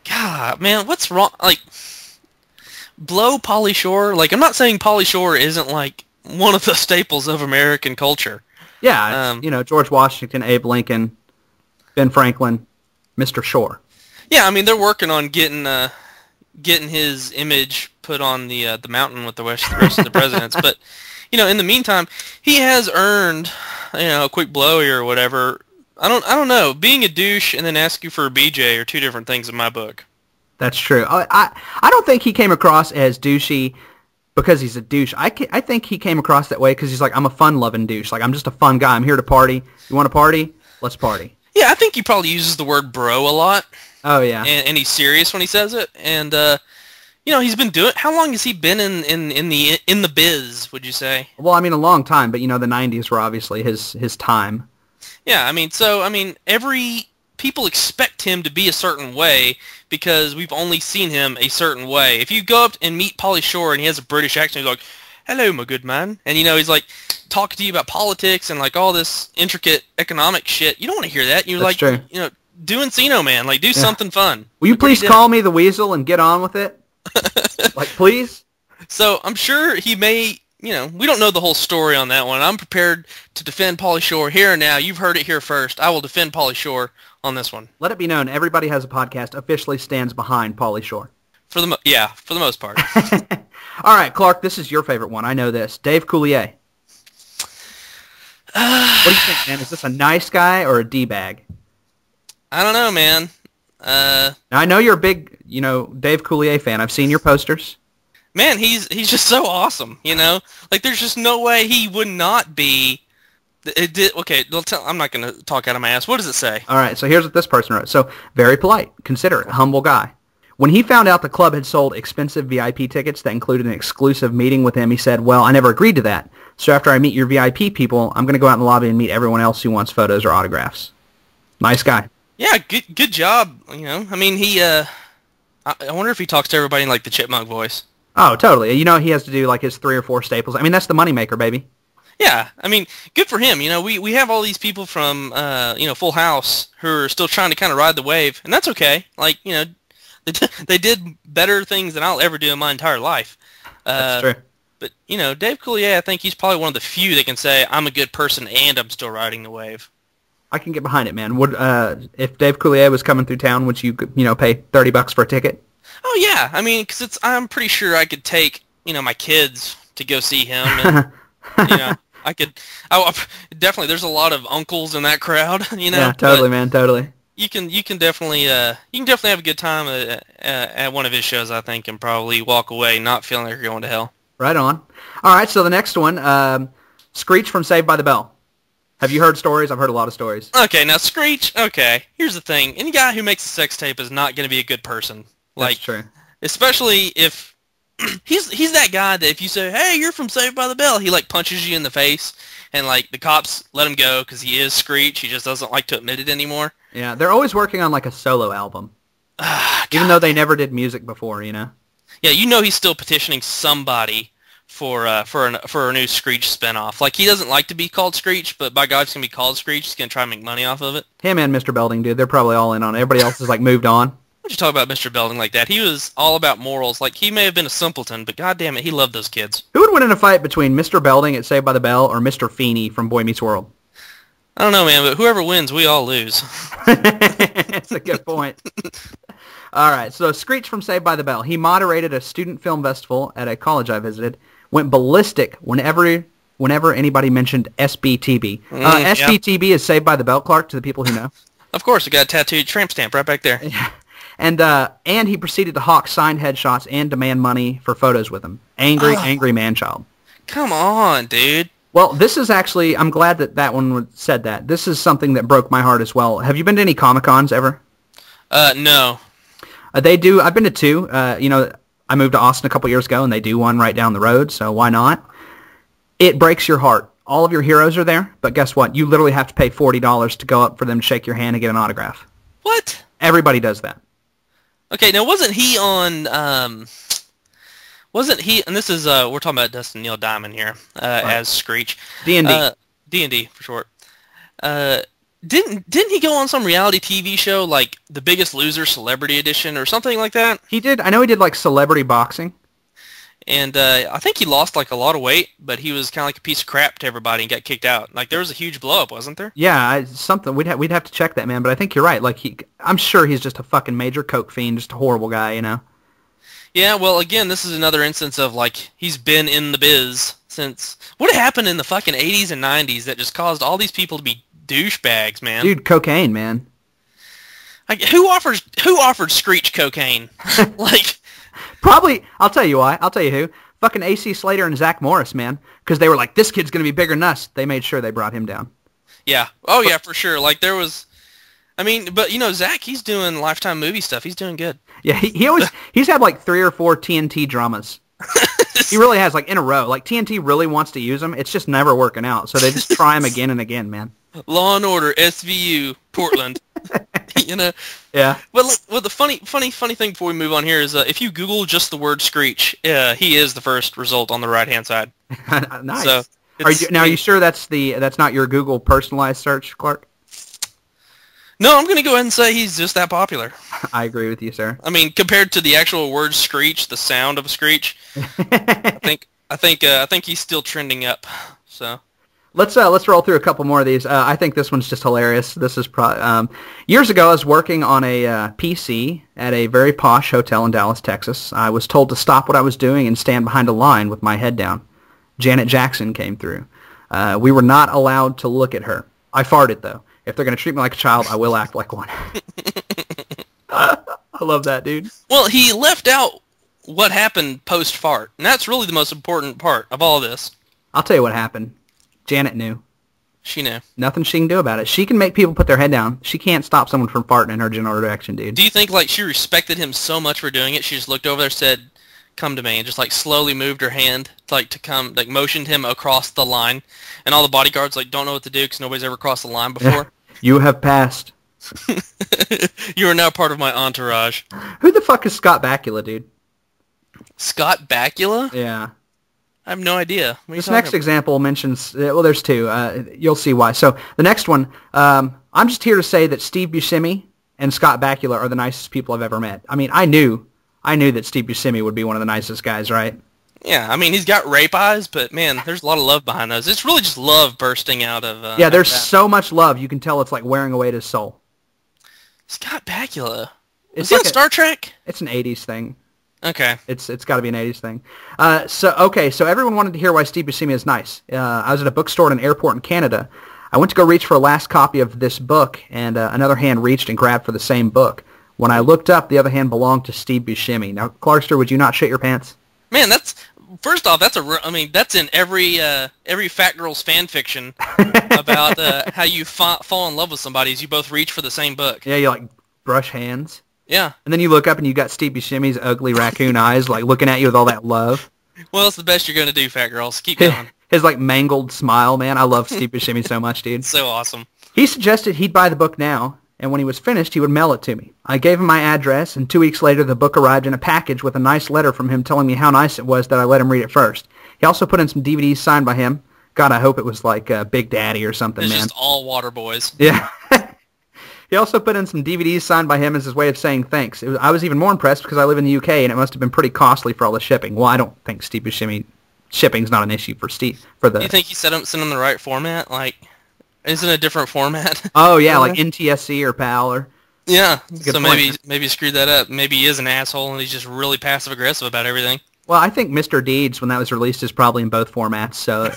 God, man, what's wrong? Like, blow Pauly Shore? Like, I'm not saying Pauly Shore isn't, like, one of the staples of American culture.
Yeah, you know, George Washington, Abe Lincoln, Ben Franklin, Mr. Shore.
Yeah, I mean, they're working on getting his image put on the mountain with the rest of the presidents. But, you know, in the meantime, he has earned, you know, a quick blowy or whatever. I don't know. Being a douche and then ask you for a BJ are two different things in my book.
That's true. I don't think he came across as douchey because he's a douche. I think he came across that way because he's like, I'm a fun-loving douche. Like, I'm just a fun guy. I'm here to party. You want to party? Let's party.
Yeah, I think he probably uses the word bro a lot.
Oh, yeah.
And he's serious when he says it. And, you know, he's been doing... How long has he been in the biz, would you say?
Well, I mean, a long time. But, you know, the 90s were obviously his time.
Yeah, I mean, people expect him to be a certain way because we've only seen him a certain way. If you go up and meet Pauly Shore and he has a British accent, he's like, hello, my good man. And, you know, he's like talking to you about politics and like all this intricate economic shit. You don't want to hear that. You're
That's
like,
true.
you know, do Encino Man. Like, do something fun.
Will you please call me the Weasel and get on with it? Like, please?
So I'm sure he may... You know, we don't know the whole story on that one. I'm prepared to defend Pauly Shore here and now. You've heard it here first. I will defend Pauly Shore on this one.
Let it be known, Everybody Has a Podcast officially stands behind Pauly Shore.
For the most part.
All right, Clark, this is your favorite one. I know this. Dave Coulier. What do you think, man? Is this a nice guy or a D-bag?
I don't know, man.
Now, I know you're a big, you know, Dave Coulier fan. I've seen your posters.
Man, he's just so awesome, you know? Like, there's just no way he would not be... Okay, I'm not going to talk out of my ass. What does it say?
All right, so here's what this person wrote. So, very polite, considerate, humble guy. When he found out the club had sold expensive VIP tickets that included an exclusive meeting with him, he said, well, I never agreed to that. So after I meet your VIP people, I'm going to go out in the lobby and meet everyone else who wants photos or autographs. Nice guy.
Yeah, good job, you know? I mean, he, I wonder if he talks to everybody in, like, the chipmunk voice.
Oh, totally. You know, he has to do, like, his 3 or 4 staples. I mean, that's the moneymaker, baby.
Yeah, I mean, good for him. You know, we have all these people from, you know, Full House who are still trying to kind of ride the wave, and that's okay. Like, you know, they did better things than I'll ever do in my entire life.
That's true.
But, you know, Dave Coulier, I think he's probably one of the few that can say, I'm a good person and I'm still riding the wave.
I can get behind it, man. Would if Dave Coulier was coming through town, would you know, pay $30 for a ticket?
Oh, yeah. I mean, because I'm pretty sure I could take, you know, my kids to go see him. And, you know, definitely, there's a lot of uncles in that crowd, you know.
Yeah, totally, man, totally.
You can definitely have a good time at one of his shows, I think, and probably walk away not feeling like you're going to hell.
Right on. All right, so the next one, Screech from Saved by the Bell. Have you heard stories? I've heard a lot of stories.
Okay, now Screech, okay, here's the thing. Any guy who makes a sex tape is not going to be a good person.
That's true.
Especially if he's that guy that if you say, hey, you're from Saved by the Bell, he like punches you in the face, and like the cops let him go because he is Screech. He just doesn't like to admit it anymore.
Yeah, they're always working on like a solo album. Even though they never did music before, you know?
Yeah, you know he's still petitioning somebody for a new Screech spinoff. Like, he doesn't like to be called Screech, but by God, he's going to be called Screech. He's going to try and make money off of it.
Him and Mr. Belding, dude, they're probably all in on it. Everybody else is, like, moved on.
Why'd you talk about Mr. Belding like that? He was all about morals. Like, he may have been a simpleton, but goddamn it, he loved those kids.
Who would win in a fight between Mr. Belding at Saved by the Bell or Mr. Feeney from Boy Meets World?
I don't know, man, but whoever wins, we all lose.
That's a good point. All right, so Screech from Saved by the Bell. He moderated a student film festival at a college I visited, went ballistic whenever anybody mentioned SBTB. SBTB is Saved by the Bell, Clark, to the people who know.
Of course, we got a tattooed tramp stamp right back there.
Yeah. And he proceeded to hawk signed headshots and demand money for photos with him. Angry man-child.
Come on, dude.
Well, this is actually, I'm glad that one said that. This is something that broke my heart as well. Have you been to any Comic-Cons ever?
No.
They do. I've been to two. I moved to Austin a couple years ago, and they do one right down the road, so why not? It breaks your heart. All of your heroes are there, but guess what? You literally have to pay $40 to go up for them to shake your hand and get an autograph.
What?
Everybody does that.
Okay, now wasn't he on, wasn't he, and this is, we're talking about Dustin Neil Diamond here, as Screech.
D&D.
D&D, for short. Didn't he go on some reality TV show, like The Biggest Loser Celebrity Edition or something like that?
He did. I know he did, like, celebrity boxing.
And I think he lost, like, a lot of weight, but he was kind of like a piece of crap to everybody and got kicked out. Like, there was a huge blow-up, wasn't there?
Yeah, something. We'd have to check that, man, but I think you're right. Like, I'm sure he's just a fucking major coke fiend, just a horrible guy, you know?
Yeah, well, again, this is another instance of, like, he's been in the biz since... What happened in the fucking 80s and 90s that just caused all these people to be douchebags, man?
Dude, cocaine, man.
Like, who offered Screech cocaine? Like...
Probably, I'll tell you why. I'll tell you who. Fucking A.C. Slater and Zach Morris, man. Because they were like, this kid's going to be bigger than us. They made sure they brought him down.
Yeah. Oh, yeah, for sure. Like, there was... I mean, but, you know, Zach, he's doing Lifetime movie stuff. He's doing good.
Yeah, he's had like 3 or 4 TNT dramas. He really has, like, in a row. Like, TNT really wants to use him. It's just never working out. So they just try him again and again, man.
Law and Order, SVU, Portland. You know?
Yeah.
But like, well, the funny thing before we move on here is if you Google just the word Screech, he is the first result on the right-hand side.
Nice.
So,
are you sure that's not your Google personalized search, Clark?
No, I'm going to go ahead and say he's just that popular.
I agree with you, sir.
I mean, compared to the actual word Screech, the sound of a screech, I think he's still trending up. So.
Let's roll through a couple more of these. I think this one's just hilarious. This is years ago. I was working on a PC at a very posh hotel in Dallas, Texas. I was told to stop what I was doing and stand behind a line with my head down. Janet Jackson came through. We were not allowed to look at her. I farted though. If they're gonna treat me like a child, I will act like one. I love that, dude.
Well, he left out what happened post fart, and that's really the most important part of all this.
I'll tell you what happened. Janet knew.
She knew.
Nothing she can do about it. She can make people put their head down. She can't stop someone from farting in her general direction, dude.
Do you think, like, she respected him so much for doing it, she just looked over there, said, come to me, and just, like, slowly moved her hand, like, to come, like, motioned him across the line, and all the bodyguards, like, don't know what to do because nobody's ever crossed the line before?
You have passed.
You are now part of my entourage.
Who the fuck is Scott Bakula, dude?
Scott Bakula?
Yeah.
I have no idea.
This next example mentions, well, there's two. You'll see why. So the next one, I'm just here to say that Steve Buscemi and Scott Bakula are the nicest people I've ever met. I mean, I knew that Steve Buscemi would be one of the nicest guys, right?
Yeah, I mean, he's got rape eyes, but, man, there's a lot of love behind those. It's really just love bursting out of...
yeah, there's so much love. You can tell it's, like, wearing away at his soul.
Scott Bakula.
It's
he
like
on Star Trek?
It's an 80s thing.
Okay.
It's got to be an 80s thing. So everyone wanted to hear why Steve Buscemi is nice. I was at a bookstore at an airport in Canada. I went to go reach for a last copy of this book, and another hand reached and grabbed for the same book. When I looked up, the other hand belonged to Steve Buscemi. Now, Clarkster, would you not shit your pants?
Man, that's... first off, I mean, that's in every fat girl's fan fiction about how you fall in love with somebody is you both reach for the same book.
Yeah, you like brush hands.
Yeah.
And then you look up and you got Steve Buscemi's ugly raccoon eyes like looking at you with all that love.
Well, it's the best you're going to do, fat girls. Keep going.
His like mangled smile, man. I love Steve Buscemi so much, dude.
So awesome.
He suggested he'd buy the book now, and when he was finished, he would mail it to me. I gave him my address, and 2 weeks later, the book arrived in a package with a nice letter from him telling me how nice it was that I let him read it first. He also put in some DVDs signed by him. God, I hope it was like Big Daddy or something,
it's
man.
It's just all water boys.
Yeah. He also put in some DVDs signed by him as his way of saying thanks. I was even more impressed because I live in the UK, and it must have been pretty costly for all the shipping. Well, I don't think Steve Buscemi shipping's not an issue for Steve. Do
you think he sent them the right format? Like, isn't it a different format?
Oh, yeah, like NTSC or PAL or...
Yeah, so
point.
maybe he screwed that up. Maybe he is an asshole and he's just really passive-aggressive about everything.
Well, I think Mr. Deeds, when that was released, is probably in both formats, so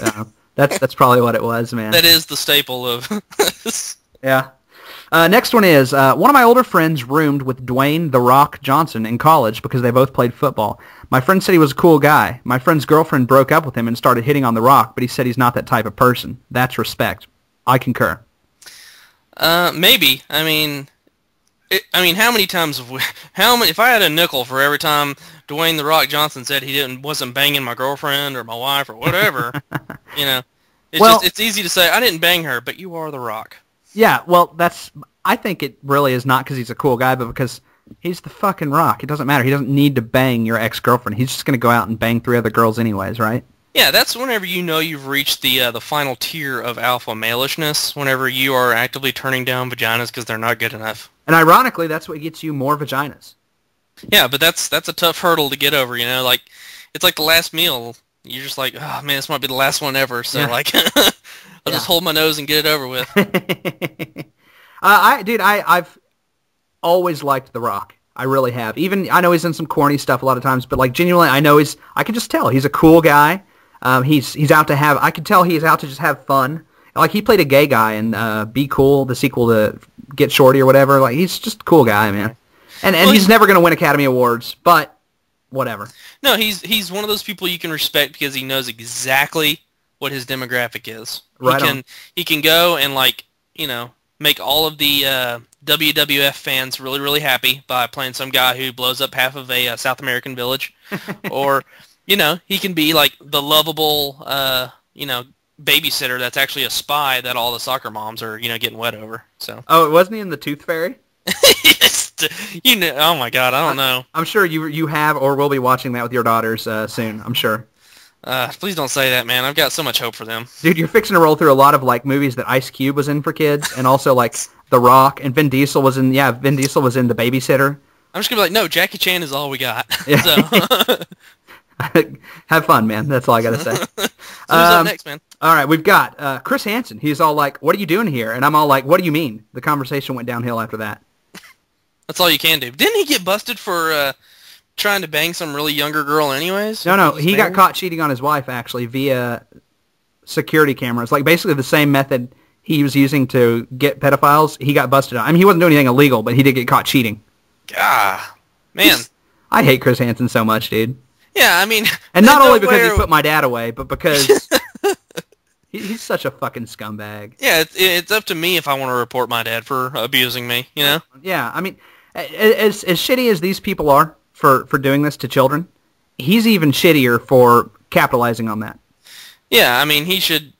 that's probably what it was, man.
That is the staple of...
Yeah. Next one is, one of my older friends roomed with Dwayne "The Rock" Johnson in college because they both played football. My friend said he was a cool guy. My friend's girlfriend broke up with him and started hitting on The Rock, but he said he's not that type of person. That's respect. I concur.
Maybe. I mean, how many times if I had a nickel for every time Dwayne "The Rock" Johnson said he wasn't banging my girlfriend or my wife or whatever, it's easy to say, I didn't bang her, but you are The Rock.
Yeah, well, I think it really is not because he's a cool guy, but because he's the fucking Rock. It doesn't matter. He doesn't need to bang your ex-girlfriend. He's just going to go out and bang 3 other girls anyways, right?
Yeah, that's whenever you know you've reached the final tier of alpha maleishness, whenever you are actively turning down vaginas because they're not good enough.
And ironically, that's what gets you more vaginas.
Yeah, but that's a tough hurdle to get over, you know? Like, it's like the last meal. You're just like, oh, man, this might be the last one ever, so, like... I'll just hold my nose and get it over with.
I've always liked The Rock. I really have. Even, I know he's in some corny stuff a lot of times, but like genuinely, I can just tell he's a cool guy. He's out to have, I can tell he's out to just have fun. Like he played a gay guy in Be Cool, the sequel to Get Shorty or whatever. Like he's just a cool guy, man. And he's never going to win Academy Awards, but whatever.
No, he's one of those people you can respect because he knows exactly what his demographic is.
Right.
He can go and make all of the WWF fans really, really happy by playing some guy who blows up half of a South American village. Or, he can be like the lovable, babysitter that's actually a spy that all the soccer moms are, getting wet over. So.
Oh, wasn't he in the Tooth Fairy?
Oh my God, I don't know.
I'm sure you have or will be watching that with your daughters soon, I'm sure.
Please don't say that, man. I've got so much hope for them.
Dude, you're fixing to roll through a lot of like movies that Ice Cube was in for kids, and also like The Rock, and Vin Diesel was in. Yeah, Vin Diesel was in The Babysitter.
I'm just gonna be like, no, Jackie Chan is all we got.
Yeah.
So.
Have fun, man. That's all I gotta say.
Who's up next, man?
All right, we've got Chris Hansen. He's all like, "What are you doing here?" And I'm all like, "What do you mean?" The conversation went downhill after that.
That's all you can do. Didn't he get busted for trying to bang some really younger girl anyways?
No, he got caught cheating on his wife, actually, via security cameras. Like, basically the same method he was using to get pedophiles, he got busted on. I mean, he wasn't doing anything illegal, but he did get caught cheating.
Ah, man.
I hate Chris Hansen so much, dude.
Yeah, I mean...
And not only because he put my dad away, but because he's such a fucking scumbag.
Yeah, it's up to me if I want to report my dad for abusing me, you know?
Yeah, I mean, as shitty as these people are for doing this to children, he's even shittier for capitalizing on that.
Yeah, I mean,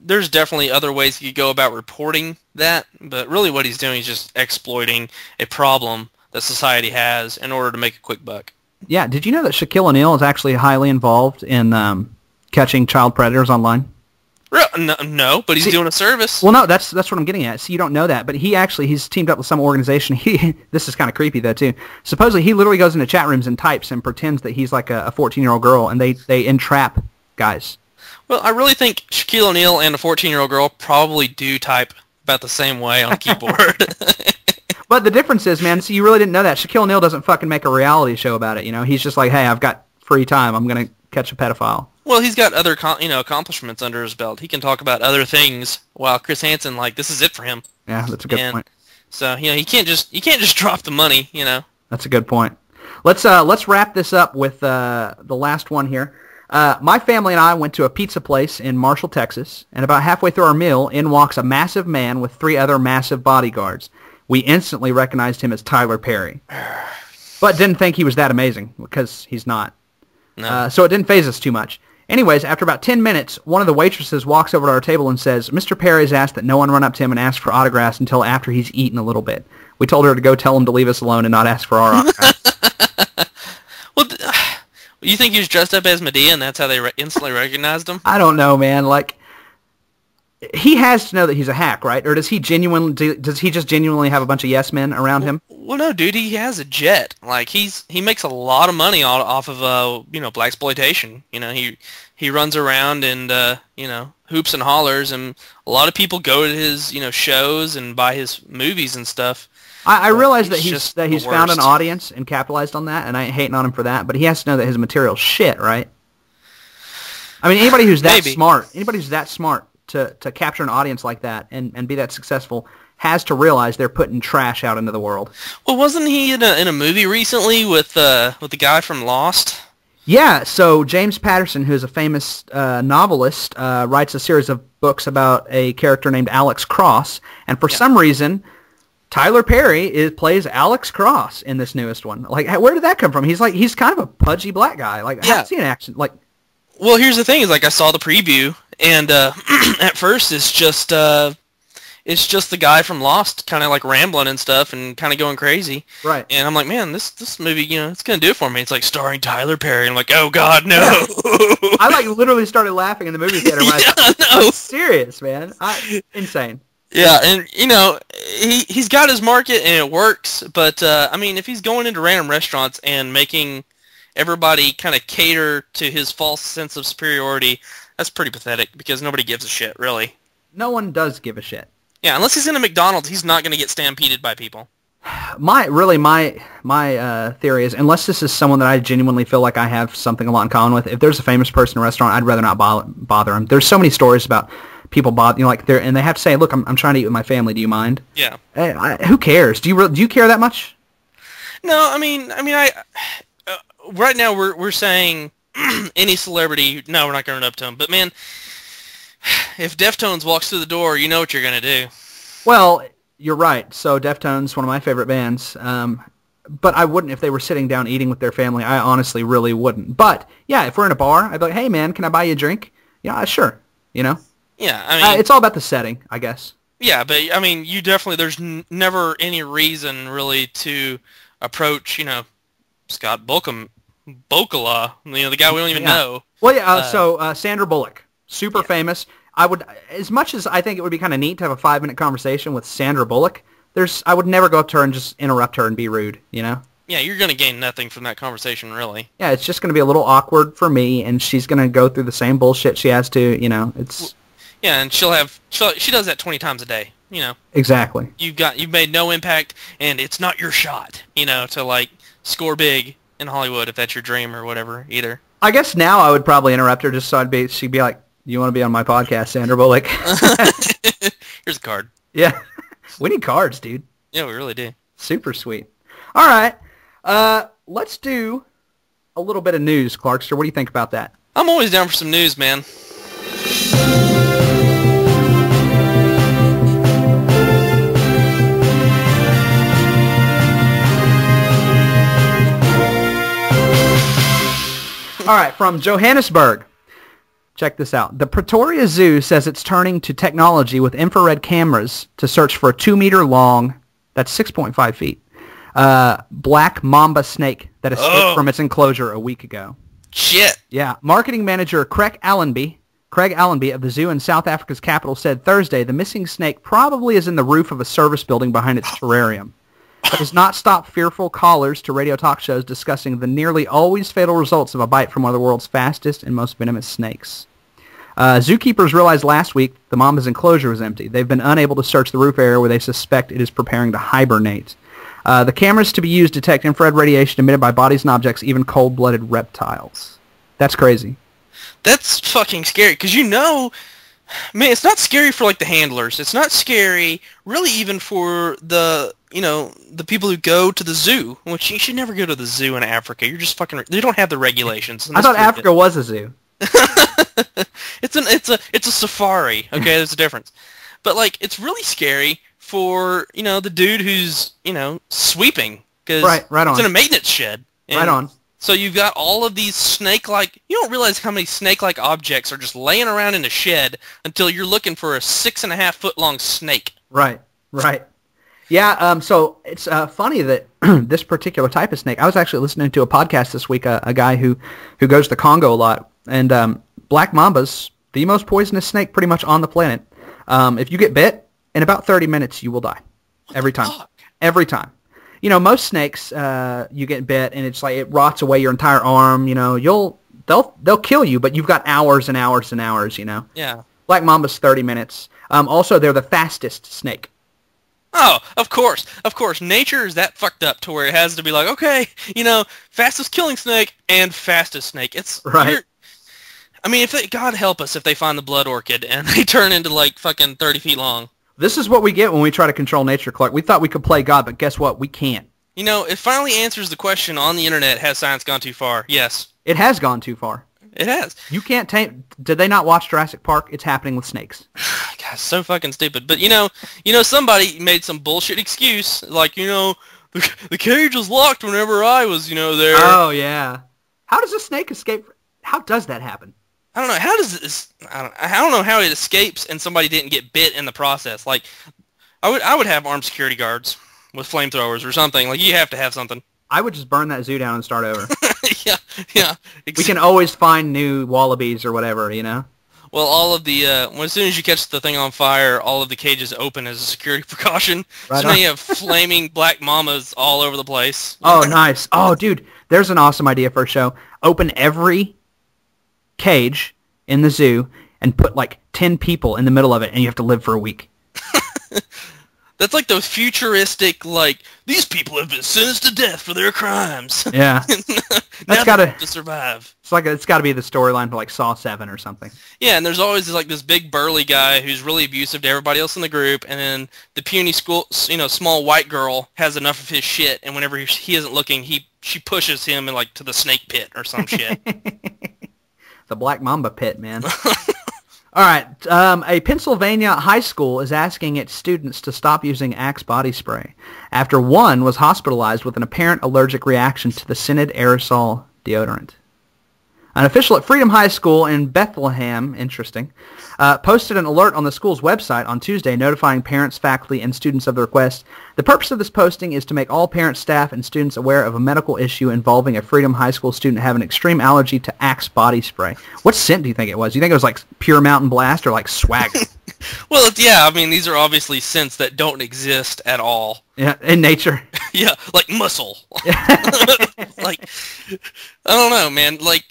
there's definitely other ways he could go about reporting that, but really what he's doing is just exploiting a problem that society has in order to make a quick buck. Yeah,
did you know that Shaquille O'Neal is actually highly involved in catching child predators online?
No, but he's doing a service.
Well, no, that's what I'm getting at. See, you don't know that, but he's teamed up with some organization. This is kind of creepy, though, too. Supposedly, he literally goes into chat rooms and types and pretends that he's like a 14-year-old girl, and they entrap guys.
Well, I really think Shaquille O'Neal and a 14-year-old girl probably do type about the same way on a keyboard.
But the difference is, man, see, you really didn't know that. Shaquille O'Neal doesn't fucking make a reality show about it, you know? He's just like, hey, I've got free time. I'm going to catch a pedophile. Well,
he's got other accomplishments under his belt. He can talk about other things, while Chris Hansen, this is it for him.
Yeah, that's a good point.
So, you can't just drop the money, you know?
That's a good point. Let's wrap this up with the last one here. My family and I went to a pizza place in Marshall, Texas, and about halfway through our meal, in walks a massive man with 3 other massive bodyguards. We instantly recognized him as Tyler Perry, but didn't think he was that amazing, because he's not.
No.
So it didn't faze us too much. Anyways, after about 10 minutes, one of the waitresses walks over to our table and says, Mr. Perry has asked that no one run up to him and ask for autographs until after he's eaten a little bit. We told her to go tell him to leave us alone and not ask for our autographs.
Well, you think he was dressed up as Medea and that's how they instantly recognized him?
I don't know, man. Like, he has to know that he's a hack, right? Or does he just genuinely have a bunch of yes men around him?
Well, no, dude, he has a jet. Like, he makes a lot of money off of blaxploitation. He runs around and hoops and hollers, and a lot of people go to his shows and buy his movies and stuff.
I realize that he's found an
worst.
audience and capitalized on that, and I ain't hating on him for that. But he has to know that his material's shit, right? I mean, anybody who's that smart to capture an audience like that and be that successful has to realize they're putting trash out into the world.
Well, wasn't he in a movie recently with the guy from Lost?
Yeah, so James Patterson, who's a famous novelist, writes a series of books about a character named Alex Cross, and for some reason, Tyler Perry plays Alex Cross in this newest one. Like, where did that come from? He's kind of a pudgy black guy. Like, how is he in action? Like,
well, here's the thing: is like I saw the preview, and at first it's just the guy from Lost, kind of like rambling and stuff, and kind of going crazy.
Right.
And I'm like, man, this movie, it's gonna do it for me. It's like starring Tyler Perry. I'm like, oh God, no.
I literally started laughing in the movie theater when I thought, that's serious, man. Insane.
Yeah, and he's got his market and it works, but I mean, if he's going into random restaurants and making everybody kind of cater to his false sense of superiority, that's pretty pathetic because nobody gives a shit, really.
No one does give a shit.
Yeah, unless he's in a McDonald's, he's not going to get stampeded by people.
My theory is, unless this is someone that I genuinely feel like I have something a lot in common with, if there's a famous person in a restaurant, I'd rather not bother him. There's so many stories about people and they have to say, look, I'm trying to eat with my family. Do you mind?
Yeah.
Who cares? Do you care that much?
No, I mean, right now we're saying any celebrity. No, we're not going up to him. But man, if Deftones walks through the door, you know what you're going to do.
Well, you're right. So Deftones, one of my favorite bands. But I wouldn't if they were sitting down eating with their family. I honestly really wouldn't. But yeah, if we're in a bar, I'd be like, hey man, can I buy you a drink? Yeah, sure. Yeah, I mean, it's all about the setting, I guess. Yeah,
but I mean, you definitely there's never any reason really to approach, Scott Bokala, the guy we don't even know.
Well, yeah. So Sandra Bullock, super famous. I would, as much as I think it would be kind of neat to have a 5-minute conversation with Sandra Bullock, I would never go up to her and just interrupt her and be rude. Yeah,
you're gonna gain nothing from that conversation, really.
Yeah, it's just gonna be a little awkward for me, and she's gonna go through the same bullshit she has to. It's.
Yeah, and she does that 20 times a day,
Exactly.
You've made no impact, and it's not your shot, to like score big in Hollywood if that's your dream or whatever either.
I guess now I would probably interrupt her just so she'd be like, you want to be on my podcast, Sandra Bullock?
Here's a card.
Yeah. We need cards, dude.
Yeah, we really do.
Super sweet. All right. Let's do a little bit of news, Clarkster. What do you think about that?
I'm always down for some news, man.
All right, from Johannesburg. Check this out. The Pretoria Zoo says it's turning to technology with infrared cameras to search for a 2-meter-long, that's 6.5 feet, black mamba snake that escaped from its enclosure a week ago.
Shit.
Yeah. Marketing manager Craig Allenby of the zoo in South Africa's capital said Thursday the missing snake probably is in the roof of a service building behind its terrarium. That does not stop fearful callers to radio talk shows discussing the nearly always fatal results of a bite from one of the world's fastest and most venomous snakes. Zookeepers realized last week the mamba's enclosure was empty. They've been unable to search the roof area where they suspect it is preparing to hibernate. The cameras to be used detect infrared radiation emitted by bodies and objects, even cold-blooded reptiles. That's crazy.
That's fucking scary, because Man, it's not scary for like the handlers. It's not scary, really, even for the the people who go to the zoo. Which you should never go to the zoo in Africa. You're just fucking. They don't have the regulations.
I thought Africa was a zoo.
It's a safari. Okay, there's a difference. But like, it's really scary for the dude who's sweeping because
right on.
It's in a maintenance shed.
Right on.
So you've got all of these snake-like... You don't realize how many snake-like objects are just laying around in a shed until you're looking for a 6.5-foot-long snake.
Right. Yeah, so it's funny that this particular type of snake... I was actually listening to a podcast this week, a guy who goes to Congo a lot, and black mamba's the most poisonous snake pretty much on the planet. If you get bit, in about 30 minutes you will die. Every time.
Fuck.
Every time. Most snakes, you get bit and it's like it rots away your entire arm. They'll kill you, but you've got hours and hours and hours.
Yeah.
Black mamba's 30 minutes. Also, they're the fastest snake.
Oh, of course. Nature is that fucked up to where it has to be like, okay, fastest killing snake and fastest snake. It's
right.
I mean, God help us if they find the blood orchid and they turn into like fucking 30 feet long.
This is what we get when we try to control nature, Clark. We thought we could play God, but guess what? We can't.
It finally answers the question on the internet, has science gone too far? Yes.
It has gone too far.
It has.
You can't tame... Did they not watch Jurassic Park? It's happening with snakes.
God, so fucking stupid. But, somebody made some bullshit excuse, like, the cage was locked whenever I was, there.
Oh, yeah. How does a snake escape? How does that happen?
I don't know. How does this? I don't know how it escapes and somebody didn't get bit in the process. Like, I would have armed security guards with flamethrowers or something. Like, you have to have something.
I would just burn that zoo down and start over.
Yeah.
We can always find new wallabies or whatever,
Well, all of the as soon as you catch the thing on fire, all of the cages open as a security precaution.
Right
so now you have flaming black mamas all over the place.
Oh, nice. Oh, dude, there's an awesome idea for a show. Open every cage in the zoo and put like 10 people in the middle of it, and you have to live for a week.
That's like those futuristic, like, these people have been sentenced to death for their crimes.
Yeah.
That's got to survive.
It's got to be the storyline for like Saw 7 or something.
Yeah, and there's always like this big burly guy who's really abusive to everybody else in the group, and then the puny small white girl has enough of his shit, and whenever he isn't looking, she pushes him in like to the snake pit or some shit.
The Black Mamba pit, man. All right, a Pennsylvania high school is asking its students to stop using Axe body spray after one was hospitalized with an apparent allergic reaction to the scented aerosol deodorant. An official at Freedom High School in Bethlehem, interesting, posted an alert on the school's website on Tuesday notifying parents, faculty, and students of the request. The purpose of this posting is to make all parents, staff, and students aware of a medical issue involving a Freedom High School student having an extreme allergy to Axe body spray. What scent do you think it was? Do you think it was like Pure Mountain Blast or like Swagger?
Well, yeah, I mean, these are obviously scents that don't exist at all.
Yeah, in nature.
Yeah, like muscle. Like, I don't know, man. Like,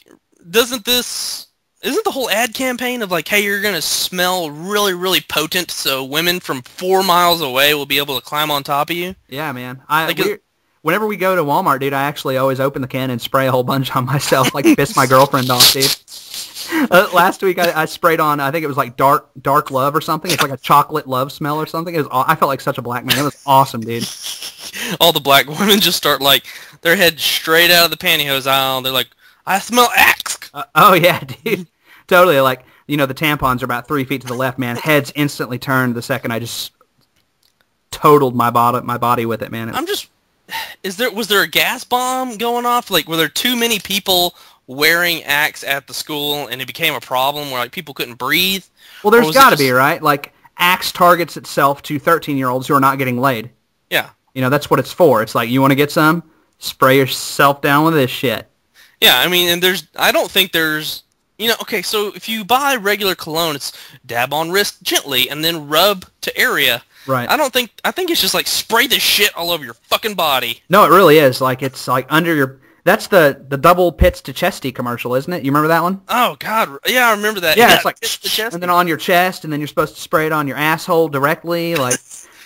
isn't the whole ad campaign of like, hey, you're going to smell really, really potent so women from 4 miles away will be able to climb on top of you?
Yeah, man. Whenever we go to Walmart, dude, I actually always open the can and spray a whole bunch on myself, like piss my girlfriend off, dude. Last week I sprayed on, I think it was like dark love or something. It's like a chocolate love smell or something. I felt like such a black man. It was awesome, dude.
All the black women just start like, their head straight out of the pantyhose aisle. They're like, I smell Axe.
Oh, yeah, dude. Totally. Like, the tampons are about 3 feet to the left, man. Heads instantly turned the second I just totaled my body with it, man.
Was there a gas bomb going off? Like, were there too many people wearing Axe at the school and it became a problem where like people couldn't breathe?
Well, there's got to be, right? Like, Axe targets itself to 13-year-olds who are not getting laid.
Yeah.
That's what it's for. It's like, you want to get some? Spray yourself down with this shit.
Yeah, I mean, and I don't think there's, okay, so if you buy regular cologne, it's dab on wrist gently and then rub to area.
Right.
I think it's just like spray this shit all over your fucking body.
No, it really is. Like, it's like under your, that's the double pits to chesty commercial, isn't it? You remember that one?
Oh, God. Yeah, I remember that.
Yeah, it's like,
pits to chesty.
And then on your chest, and then you're supposed to spray it on your asshole directly, like,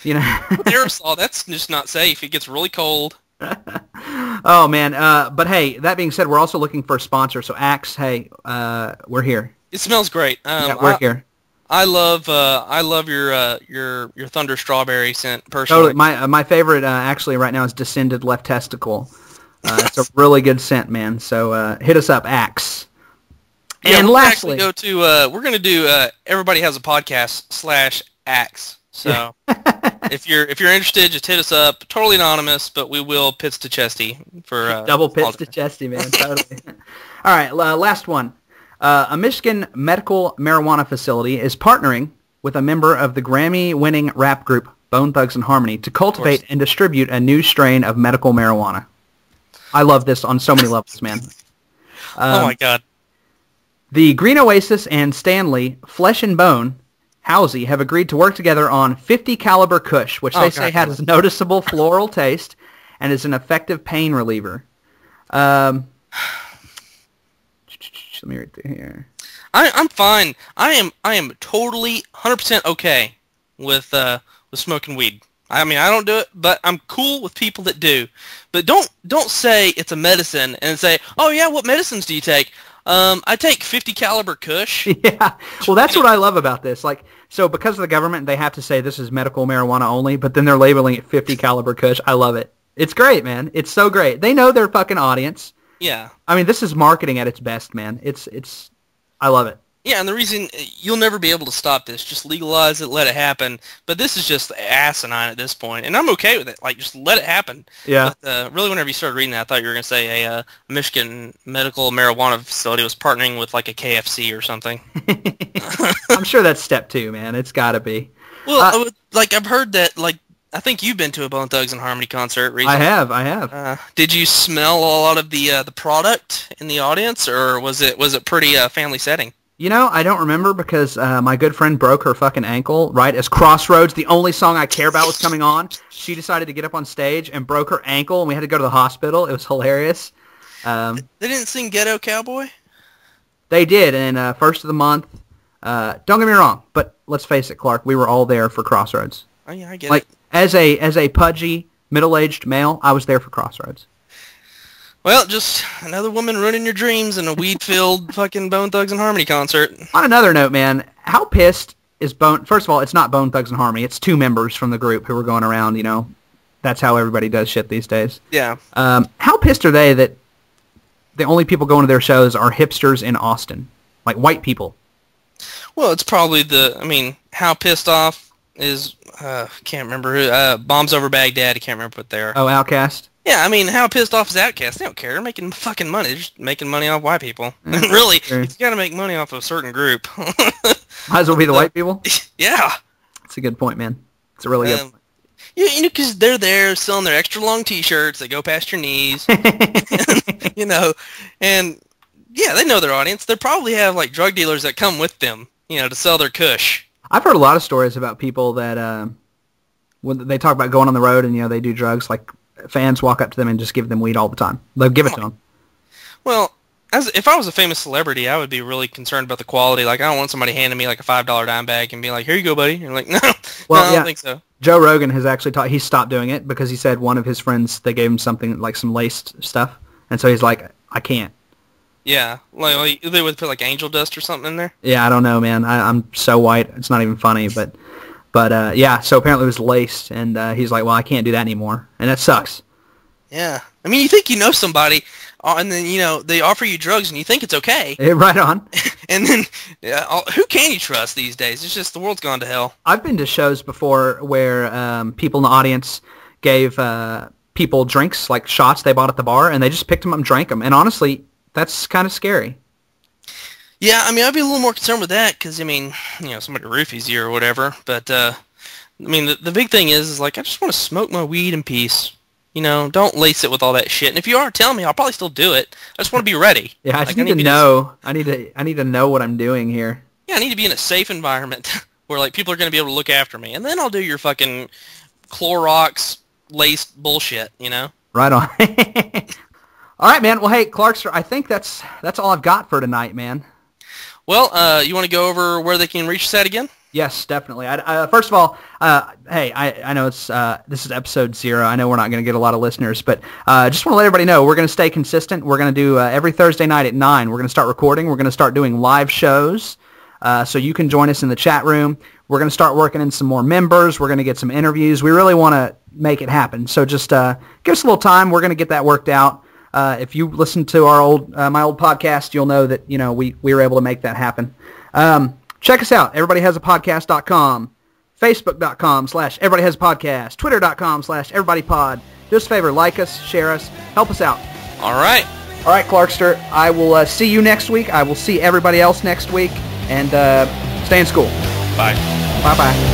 Aerosol, that's just not safe. It gets really cold.
Oh, man. But, hey, that being said, we're also looking for a sponsor. So, Axe, hey, we're here.
It smells great.
Yeah, we're here.
I love your Thunder Strawberry scent personally.
Totally. My favorite actually right now is Descended Left Testicle. It's a really good scent, man. So hit us up, Axe.
Yeah,
and lastly,
we're going to do Everybody Has a Podcast / Axe. So if you're interested, just hit us up. Totally anonymous, but we will pits to chesty for
double pits to chesty, man. Totally. All right, last one. A Michigan medical marijuana facility is partnering with a member of the Grammy-winning rap group Bone Thugs and Harmony to cultivate and distribute a new strain of medical marijuana. I love this on so many levels, man.
Oh my God.
The Green Oasis and Stanley Flesh and Bone Housey have agreed to work together on 50 caliber Kush, which they say has a noticeable floral taste and is an effective pain reliever. Let me read through here.
I'm fine. I am totally 100% okay with smoking weed. I mean, I don't do it, but I'm cool with people that do. But don't say it's a medicine and say, "Oh yeah, what medicines do you take?" I take 50 caliber Kush.
Yeah. Well, that's what I love about this. Like, so because of the government, they have to say this is medical marijuana only, but then they're labeling it 50 caliber Kush. I love it. It's great, man. It's so great. They know their fucking audience.
Yeah.
I mean, this is marketing at its best, man. I love it.
Yeah, and the reason you'll never be able to stop this, just legalize it, let it happen. But this is just asinine at this point, and I'm okay with it. Like, just let it happen.
Yeah.
But really, whenever you started reading that, I thought you were going to say a Michigan medical marijuana facility was partnering with like a KFC or something.
I'm sure that's step 2, man. It's got to be.
Well, like I've heard that, like, I think you've been to a Bone Thugs and Harmony concert recently.
I have.
Did you smell a lot of the product in the audience, or was it pretty family setting?
You know, I don't remember because my good friend broke her fucking ankle right as Crossroads, the only song I care about, was coming on. She decided to get up on stage and broke her ankle, and we had to go to the hospital. It was hilarious.
They didn't sing Ghetto Cowboy?
They did, and first of the month. Don't get me wrong, but let's face it, Clark, we were all there for Crossroads.
Oh yeah, I get
it. As a pudgy, middle-aged male, I was there for Crossroads.
Well, just another woman ruining your dreams in a weed-filled fucking Bone Thugs and Harmony concert.
On another note, man, how pissed is Bone... First of all, it's not Bone Thugs and Harmony. It's 2 members from the group who are going around, you know. That's how everybody does shit these days.
Yeah.
How pissed are they that the only people going to their shows are hipsters in Austin? Like, white people.
Well, it's probably how pissed off is... can't remember who... Bombs Over Baghdad. I can't remember what they are.
Oh, Outkast?
Yeah, I mean, how pissed off is Outkast? They don't care. They're making fucking money. They're just making money off white people. And really, you got to make money off a certain group.
Might as well be the white people?
Yeah.
That's a good point, man. It's a really good point.
Yeah, you know, because they're there selling their extra long T-shirts. They go past your knees. You know, and yeah, they know their audience. They probably have like drug dealers that come with them, you know, to sell their Kush.
I've heard a lot of stories about people that when they talk about going on the road and, you know, they do drugs, like fans walk up to them and just give them weed all the time. They'll give it to them.
Well, if I was a famous celebrity, I would be really concerned about the quality. Like, I don't want somebody handing me like a $5 dime bag and be like, "Here you go, buddy." And like, no, I don't think so.
Joe Rogan has actually he stopped doing it because he said one of his friends, they gave him something like some laced stuff, and so he's like, "I can't."
Yeah, like they would put like angel dust or something in there.
Yeah, I don't know, man. I'm so white, it's not even funny, but yeah. So apparently it was laced, and he's like, "Well, I can't do that anymore," and that sucks.
Yeah, I mean, you think you know somebody, and then you know they offer you drugs, and you think it's okay.
Right on.
And then, who can you trust these days? It's just the world's gone to hell.
I've been to shows before where people in the audience gave people drinks, like shots they bought at the bar, and they just picked them up and drank them. And honestly, that's kind of scary.
Yeah, I mean, I'd be a little more concerned with that because, I mean, you know, somebody roofies you or whatever. But, I mean, the big thing is like, I just want to smoke my weed in peace. You know, don't lace it with all that shit. And if you are, tell me. I'll probably still do it. I just want to be ready.
Yeah, I just need to know. I need to know what I'm doing here.
Yeah, I need to be in a safe environment where, like, people are going to be able to look after me. And then I'll do your fucking Clorox laced bullshit, you know?
Right on. All right, man. Well, hey, Clarkster, I think that's all I've got for tonight, man.
Well, you want to go over where they can reach us at again?
Yes, definitely. First of all, hey, I know it's this is episode 0. I know we're not going to get a lot of listeners, but just want to let everybody know we're going to stay consistent. We're going to do every Thursday night at 9. We're going to start recording. We're going to start doing live shows. so you can join us in the chat room. We're going to start working in some more members. We're going to get some interviews. We really want to make it happen. So just give us a little time. We're going to get that worked out. If you listen to our my old podcast, you'll know that we were able to make that happen. Check us out, everybodyhasapodcast.com, facebook.com/everybodyhasapodcast, twitter.com/everybodypod. Do us a favor, like us, share us, help us out.
All right,
Clarkster, I will see you next week. I will see everybody else next week, and stay in school.
Bye.
Bye-bye.